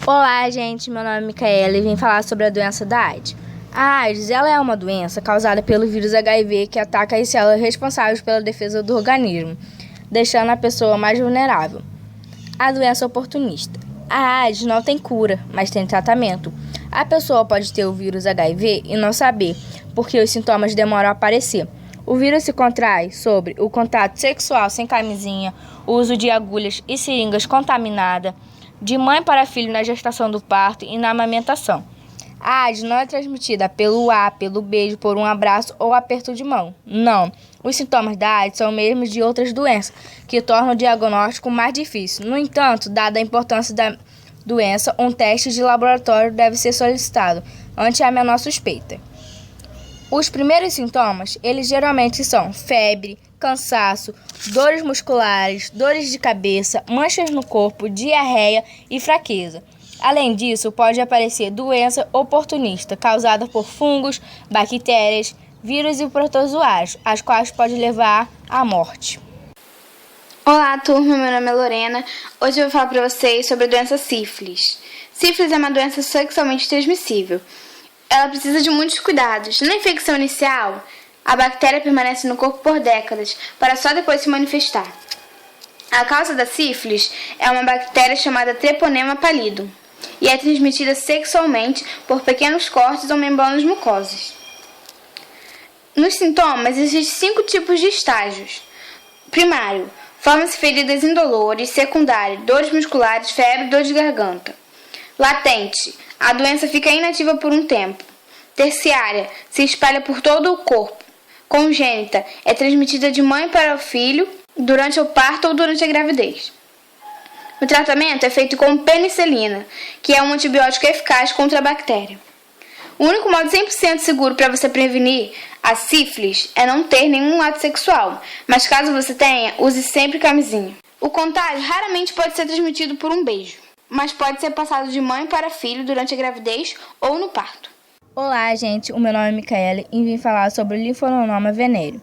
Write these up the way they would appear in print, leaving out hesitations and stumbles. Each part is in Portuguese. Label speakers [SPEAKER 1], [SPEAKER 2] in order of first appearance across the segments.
[SPEAKER 1] Olá, gente. Meu nome é Micaela e vim falar sobre a doença da AIDS. A AIDS ela é uma doença causada pelo vírus HIV que ataca as células responsáveis pela defesa do organismo, deixando a pessoa mais vulnerável. A doença oportunista. A AIDS não tem cura, mas tem tratamento. A pessoa pode ter o vírus HIV e não saber, porque os sintomas demoram a aparecer. O vírus se contrai sobre o contato sexual sem camisinha, o uso de agulhas e seringas contaminadas, de mãe para filho na gestação do parto e na amamentação. A AIDS não é transmitida pelo ar, pelo beijo, por um abraço ou aperto de mão. Não. Os sintomas da AIDS são os mesmos de outras doenças, que tornam o diagnóstico mais difícil. No entanto, dada a importância da doença, um teste de laboratório deve ser solicitado ante a menor suspeita. Os primeiros sintomas, eles geralmente são febre, cansaço, dores musculares, dores de cabeça, manchas no corpo, diarreia e fraqueza. Além disso, pode aparecer doença oportunista causada por fungos, bactérias, vírus e protozoários, as quais podem levar à morte.
[SPEAKER 2] Olá, turma, meu nome é Lorena. Hoje eu vou falar para vocês sobre a doença sífilis. Sífilis é uma doença sexualmente transmissível. Ela precisa de muitos cuidados. Na infecção inicial, a bactéria permanece no corpo por décadas, para só depois se manifestar. A causa da sífilis é uma bactéria chamada Treponema pallidum e é transmitida sexualmente por pequenos cortes ou membranas mucosas. Nos sintomas, existem 5 tipos de estágios. Primário, formam-se feridas indolores. Secundário, dores musculares, febre e dor de garganta. Latente, a doença fica inativa por um tempo. Terciária, se espalha por todo o corpo. Congênita, é transmitida de mãe para o filho durante o parto ou durante a gravidez. O tratamento é feito com penicilina, que é um antibiótico eficaz contra a bactéria. O único modo 100% seguro para você prevenir a sífilis é não ter nenhum ato sexual, mas caso você tenha, use sempre camisinha. O contágio raramente pode ser transmitido por um beijo, mas pode ser passado de mãe para filho durante a gravidez ou no parto.
[SPEAKER 1] Olá, gente. O meu nome é Micaela e vim falar sobre o linfonooma venéreo.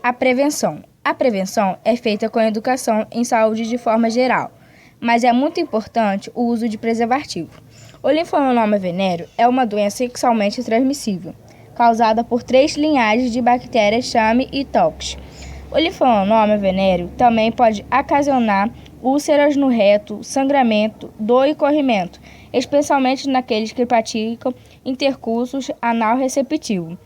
[SPEAKER 1] A prevenção. A prevenção é feita com a educação em saúde de forma geral, mas é muito importante o uso de preservativo. O linfonooma venéreo é uma doença sexualmente transmissível, causada por 3 linhagens de bactérias Chame e Tox. O linfonooma venéreo também pode ocasionar úlceras no reto, sangramento, dor e corrimento, especialmente naqueles que praticam intercursos anal receptivo.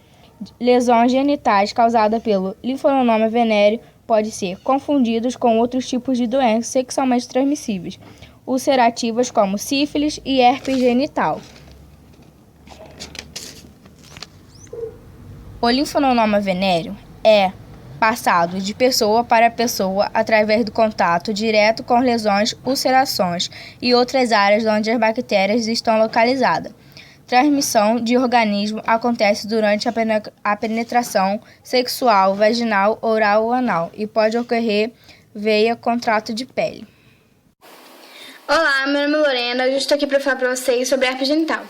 [SPEAKER 1] Lesões genitais causadas pelo linfonooma venéreo podem ser confundidos com outros tipos de doenças sexualmente transmissíveis, ulcerativas como sífilis e herpes genital. O linfonooma venéreo é passado de pessoa para pessoa através do contato direto com lesões, ulcerações e outras áreas onde as bactérias estão localizadas. Transmissão de organismo acontece durante a penetração sexual, vaginal, oral ou anal e pode ocorrer via contato de pele.
[SPEAKER 2] Olá, meu nome é Lorena. Hoje eu estou aqui para falar para vocês sobre herpes genital.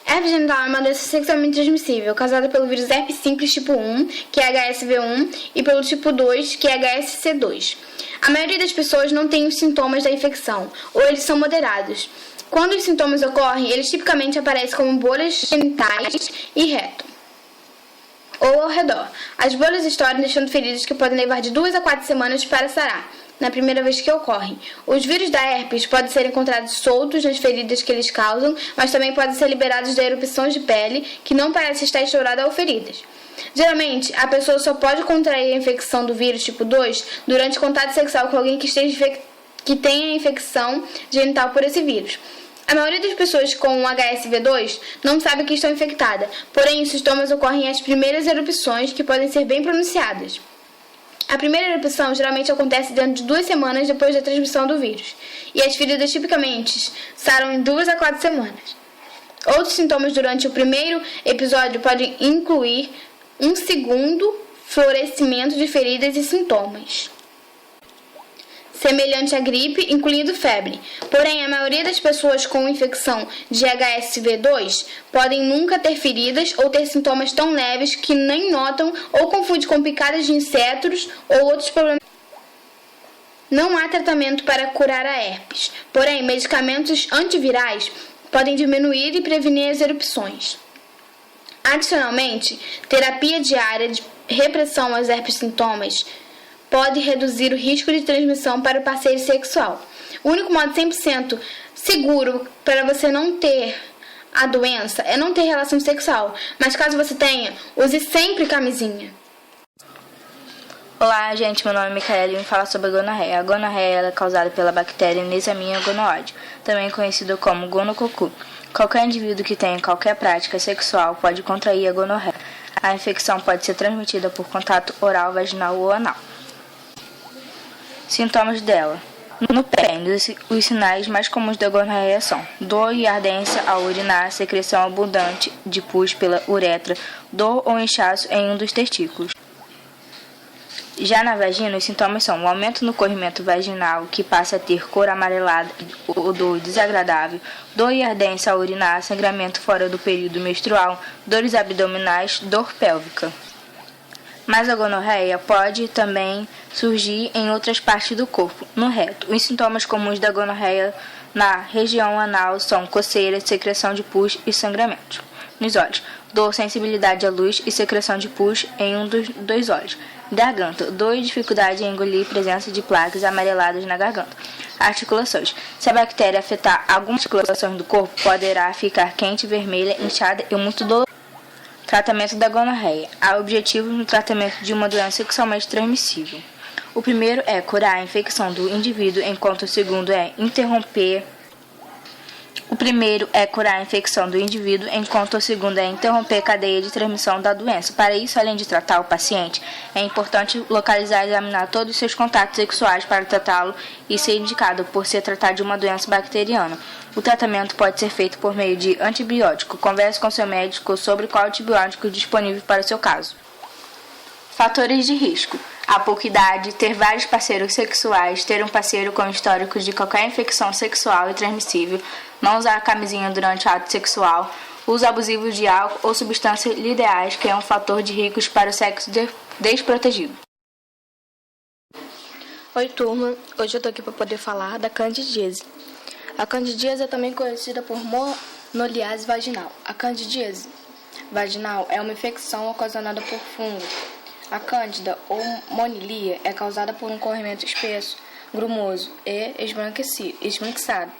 [SPEAKER 2] Herpes genital é uma doença sexualmente transmissível, causada pelo vírus herpes simples tipo 1, que é HSV1, e pelo tipo 2, que é HSC2. A maioria das pessoas não tem os sintomas da infecção, ou eles são moderados. Quando os sintomas ocorrem, eles tipicamente aparecem como bolhas genitais e reto, ou ao redor. As bolhas estouram deixando feridas que podem levar de 2 a 4 semanas para sarar, na primeira vez que ocorrem. Os vírus da herpes podem ser encontrados soltos nas feridas que eles causam, mas também podem ser liberados da erupções de pele, que não parece estar estourada ou feridas. Geralmente, a pessoa só pode contrair a infecção do vírus tipo 2 durante contato sexual com alguém que tenha infecção genital por esse vírus. A maioria das pessoas com HSV2 não sabe que estão infectadas, porém os sintomas ocorrem às primeiras erupções, que podem ser bem pronunciadas. A primeira erupção geralmente acontece dentro de 2 semanas depois da transmissão do vírus, e as feridas tipicamente saram em 2 a 4 semanas. Outros sintomas durante o primeiro episódio podem incluir um segundo florescimento de feridas e sintomas semelhante à gripe, incluindo febre. Porém, a maioria das pessoas com infecção de HSV2 podem nunca ter feridas ou ter sintomas tão leves que nem notam ou confundem com picadas de insetos ou outros problemas. Não há tratamento para curar a herpes, porém, medicamentos antivirais podem diminuir e prevenir as erupções. Adicionalmente, terapia diária de repressão aos herpes sintomas pode reduzir o risco de transmissão para o parceiro sexual. O único modo 100% seguro para você não ter a doença é não ter relação sexual, mas caso você tenha, use sempre camisinha.
[SPEAKER 1] Olá, gente, meu nome é Micaela e vim falar sobre a gonorreia. A gonorreia é causada pela bactéria Neisseria gonorrhoeae, também conhecida como gonococu. Qualquer indivíduo que tenha qualquer prática sexual pode contrair a gonorreia. A infecção pode ser transmitida por contato oral, vaginal ou anal. Sintomas dela. No pênis, os sinais mais comuns da gonorreia são dor e ardência ao urinar, secreção abundante de pus pela uretra, dor ou inchaço em um dos testículos. Já na vagina, os sintomas são o aumento no corrimento vaginal, que passa a ter cor amarelada, odor desagradável, dor e ardência ao urinar, sangramento fora do período menstrual, dores abdominais, dor pélvica. Mas a gonorreia pode também surgir em outras partes do corpo, no reto. Os sintomas comuns da gonorreia na região anal são coceira, secreção de pus e sangramento. Nos olhos, dor, sensibilidade à luz e secreção de pus em um dos dois olhos. Garganta, dor e dificuldade em engolir, presença de placas amareladas na garganta. Articulações. Se a bactéria afetar algumas articulações do corpo, poderá ficar quente, vermelha, inchada e muito dolorosa. Tratamento da gonorreia. Há objetivos no tratamento de uma doença sexualmente transmissível. O primeiro é curar a infecção do indivíduo, enquanto o segundo é interromper a cadeia de transmissão da doença. Para isso, além de tratar o paciente, é importante localizar e examinar todos os seus contatos sexuais para tratá-lo e ser indicado por se tratar de uma doença bacteriana. O tratamento pode ser feito por meio de antibiótico. Converse com seu médico sobre qual antibiótico é disponível para o seu caso. Fatores de risco. A pouca idade, ter vários parceiros sexuais, ter um parceiro com histórico de qualquer infecção sexual e transmissível, não usar camisinha durante o ato sexual, uso abusivo de álcool ou substâncias lideais, que é um fator de risco para o sexo desprotegido.
[SPEAKER 3] Oi, turma. Hoje eu tô aqui para poder falar da candidíase. A candidíase é também conhecida por monoliase vaginal. A candidíase vaginal é uma infecção ocasionada por fungo. A cândida ou monilia é causada por um corrimento espesso, grumoso e esbranquiçado,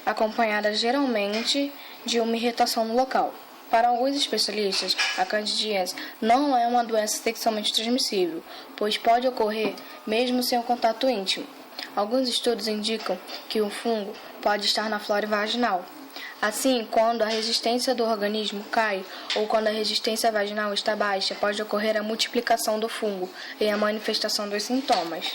[SPEAKER 3] acompanhada geralmente de uma irritação no local. Para alguns especialistas, a candidíase não é uma doença sexualmente transmissível, pois pode ocorrer mesmo sem o contato íntimo. Alguns estudos indicam que o fungo pode estar na flora vaginal. Assim, quando a resistência do organismo cai ou quando a resistência vaginal está baixa, pode ocorrer a multiplicação do fungo e a manifestação dos sintomas.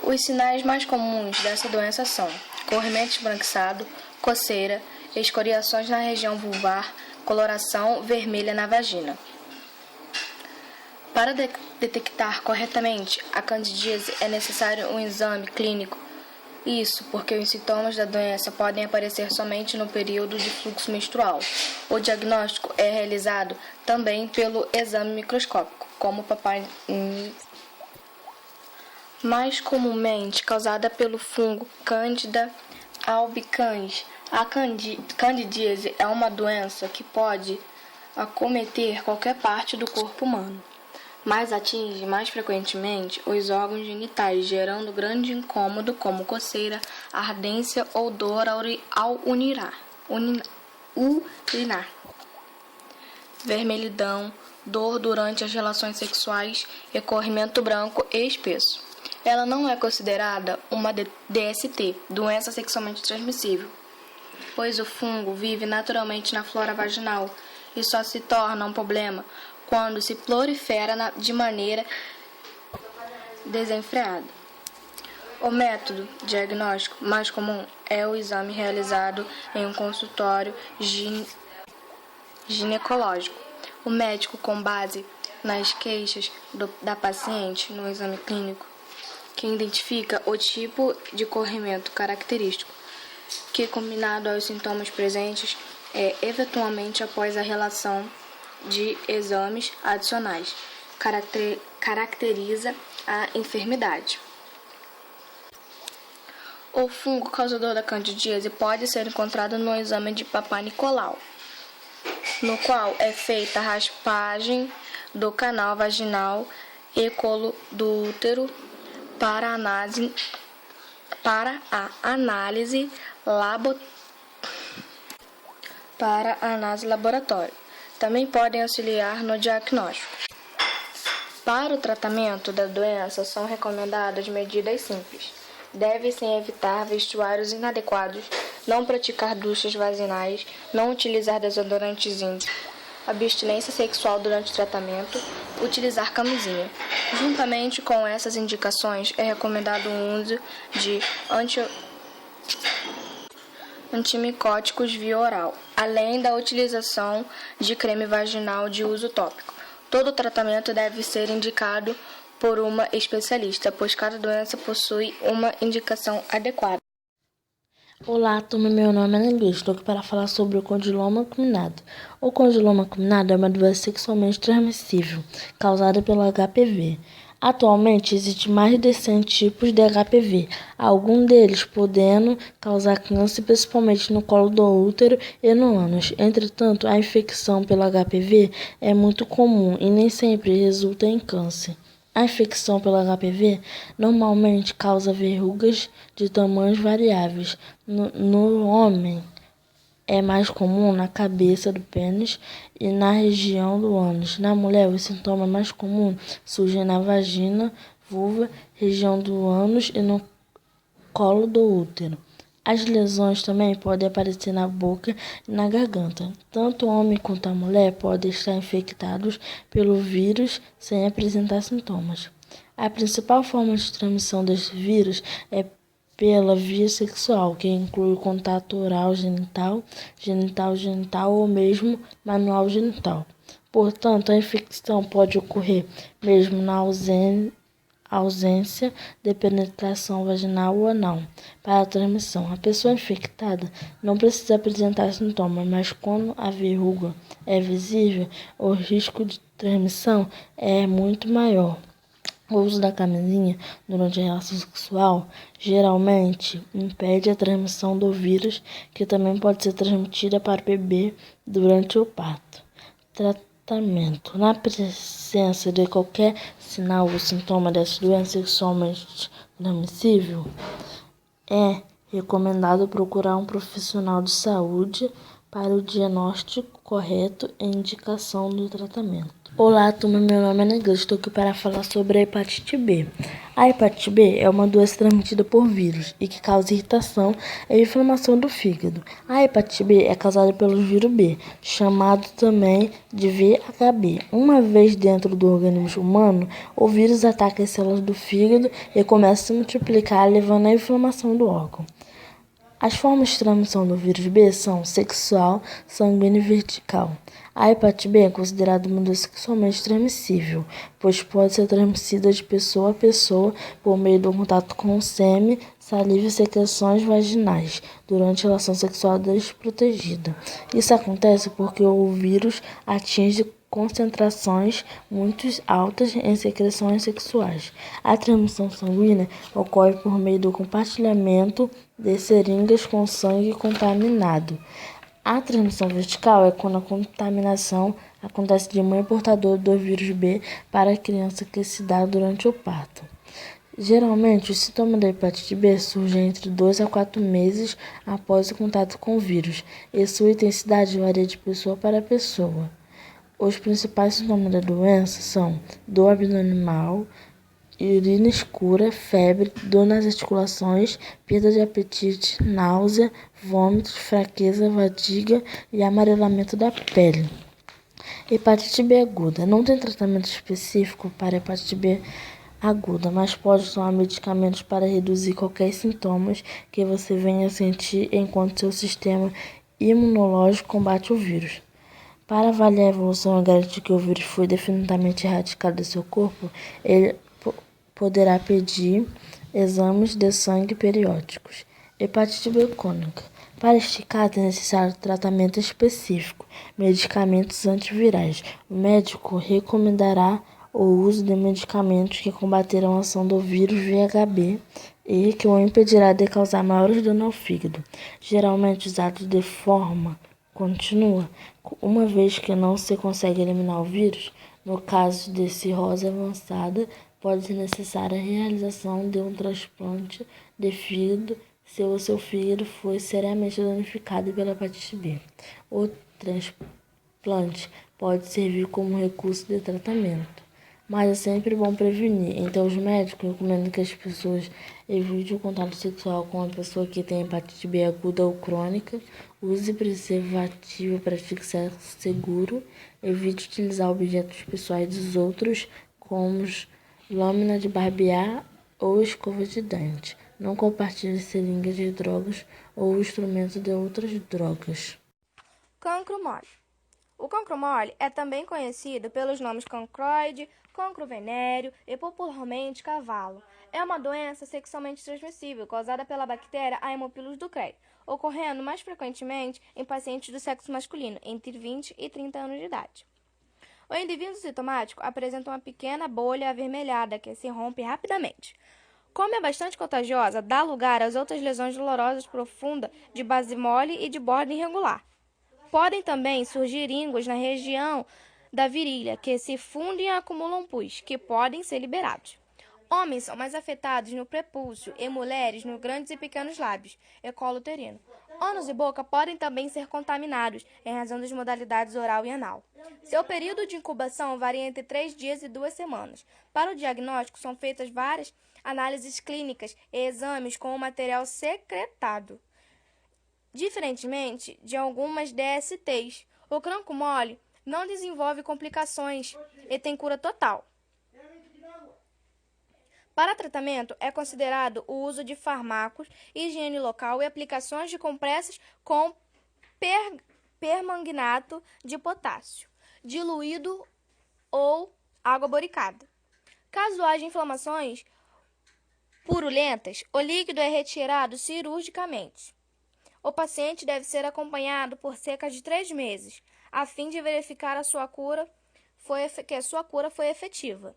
[SPEAKER 3] Os sinais mais comuns dessa doença são corrimento esbranquiçado, coceira, escoriações na região vulvar, coloração vermelha na vagina. Para detectar corretamente a candidíase é necessário um exame clínico. Isso porque os sintomas da doença podem aparecer somente no período de fluxo menstrual. O diagnóstico é realizado também pelo exame microscópico, como mais comumente causada pelo fungo Candida albicans. A candidíase é uma doença que pode acometer qualquer parte do corpo humano, mas atinge mais frequentemente os órgãos genitais, gerando grande incômodo como coceira, ardência ou dor ao urinar, vermelhidão, dor durante as relações sexuais e corrimento branco e espesso. Ela não é considerada uma DST, doença sexualmente transmissível, pois o fungo vive naturalmente na flora vaginal e só se torna um problema quando se prolifera de maneira desenfreada. O método diagnóstico mais comum é o exame realizado em um consultório ginecológico. O médico, com base nas queixas da paciente no exame clínico, que identifica o tipo de corrimento característico, que, combinado aos sintomas presentes, é eventualmente após a relação de exames adicionais, caracteriza a enfermidade. O fungo causador da candidíase pode ser encontrado no exame de Papa Nicolau, no qual é feita a raspagem do canal vaginal e colo do útero para a análise laboratório. Também podem auxiliar no diagnóstico. Para o tratamento da doença, são recomendadas medidas simples. Deve-se evitar vestuários inadequados, não praticar duchas vaginais, não utilizar desodorantes íntimos, abstinência sexual durante o tratamento, utilizar camisinha. Juntamente com essas indicações, é recomendado o uso de antimicóticos via oral, além da utilização de creme vaginal de uso tópico. Todo tratamento deve ser indicado por uma especialista, pois cada doença possui uma indicação adequada.
[SPEAKER 4] Olá, turma, meu nome é Ana Luísa, estou aqui para falar sobre o condiloma acuminado. O condiloma acuminado é uma doença sexualmente transmissível, causada pelo HPV. Atualmente, existem mais de 100 tipos de HPV, alguns deles podendo causar câncer, principalmente no colo do útero e no ânus. Entretanto, a infecção pelo HPV é muito comum e nem sempre resulta em câncer. A infecção pelo HPV normalmente causa verrugas de tamanhos variáveis. No homem, é mais comum na cabeça do pênis e na região do ânus. Na mulher, os sintomas mais comuns surgem na vagina, vulva, região do ânus e no colo do útero. As lesões também podem aparecer na boca e na garganta. Tanto o homem quanto a mulher podem estar infectados pelo vírus sem apresentar sintomas. A principal forma de transmissão deste vírus é pela via sexual, que inclui o contato oral genital, genital ou mesmo manual genital. Portanto, a infecção pode ocorrer mesmo na ausência de penetração vaginal ou anal. Para a transmissão, a pessoa infectada não precisa apresentar sintomas, mas quando a verruga é visível, o risco de transmissão é muito maior. O uso da camisinha durante a relação sexual geralmente impede a transmissão do vírus, que também pode ser transmitida para o bebê durante o parto. Tratamento. Na presença de qualquer sinal ou sintoma dessa doença sexualmente transmissível, é recomendado procurar um profissional de saúde para o diagnóstico correto e indicação do tratamento. Olá, turma, meu nome é Ana Luísa, estou aqui para falar sobre a hepatite B. A hepatite B é uma doença transmitida por vírus e que causa irritação e inflamação do fígado. A hepatite B é causada pelo vírus B, chamado também de VHB. Uma vez dentro do organismo humano, o vírus ataca as células do fígado e começa a se multiplicar, levando à inflamação do órgão. As formas de transmissão do vírus B são sexual, sanguínea e vertical. A hepatite B é considerada uma doença sexualmente transmissível, pois pode ser transmitida de pessoa a pessoa por meio do contato com sêmen, saliva e secreções vaginais durante a relação sexual desprotegida. Isso acontece porque o vírus atinge concentrações muito altas em secreções sexuais. A transmissão sanguínea ocorre por meio do compartilhamento de seringas com sangue contaminado. A transmissão vertical é quando a contaminação acontece de mãe portadora do vírus B para a criança que se dá durante o parto. Geralmente, os sintomas da hepatite B surgem entre 2 a 4 meses após o contato com o vírus, e sua intensidade varia de pessoa para pessoa. Os principais sintomas da doença são dor abdominal, urina escura, febre, dor nas articulações, perda de apetite, náusea, vômitos, fraqueza, fadiga e amarelamento da pele. Hepatite B aguda. Não tem tratamento específico para hepatite B aguda, mas pode tomar medicamentos para reduzir qualquer sintomas que você venha a sentir enquanto seu sistema imunológico combate o vírus. Para avaliar a evolução e garantir que o vírus foi definitivamente erradicado do seu corpo, ele poderá pedir exames de sangue periódicos. Hepatite B crônica. Para este caso, é necessário tratamento específico, medicamentos antivirais. O médico recomendará o uso de medicamentos que combaterão a ação do vírus VHB e que o impedirá de causar maiores danos ao fígado, geralmente usados de forma contínua, uma vez que não se consegue eliminar o vírus. No caso de cirrose avançada, pode ser necessária a realização de um transplante de fígado se o seu fígado foi seriamente danificado pela hepatite B. O transplante pode servir como recurso de tratamento, mas é sempre bom prevenir. Então, os médicos recomendam que as pessoas evitem o contato sexual com uma pessoa que tem hepatite B aguda ou crônica, use preservativo, pratique sexo seguro, evite utilizar objetos pessoais dos outros, como lâmina de barbear ou escova de dente. Não compartilhe seringas de drogas ou instrumentos de outras drogas.
[SPEAKER 1] Cancro mole. O cancro mole é também conhecido pelos nomes cancroide, cancro venéreo e popularmente cavalo. É uma doença sexualmente transmissível causada pela bactéria Haemophilus ducreyi, ocorrendo mais frequentemente em pacientes do sexo masculino, entre 20 e 30 anos de idade. O indivíduo sintomático apresenta uma pequena bolha avermelhada que se rompe rapidamente. Como é bastante contagiosa, dá lugar às outras lesões dolorosas profundas de base mole e de borda irregular. Podem também surgir íngua na região da virilha, que se fundem e acumulam pus, que podem ser liberados. Homens são mais afetados no prepúcio e mulheres nos grandes e pequenos lábios e colo uterino. Ânus e boca podem também ser contaminados em razão das modalidades oral e anal. Seu período de incubação varia entre 3 dias e 2 semanas. Para o diagnóstico, são feitas várias análises clínicas e exames com o material secretado. Diferentemente de algumas DSTs, o cancro mole não desenvolve complicações e tem cura total. Para tratamento, é considerado o uso de fármacos, higiene local e aplicações de compressas com permanganato de potássio, diluído ou água boricada. Caso haja inflamações purulentas, o líquido é retirado cirurgicamente. O paciente deve ser acompanhado por cerca de 3 meses, a fim de verificar que a sua cura foi efetiva.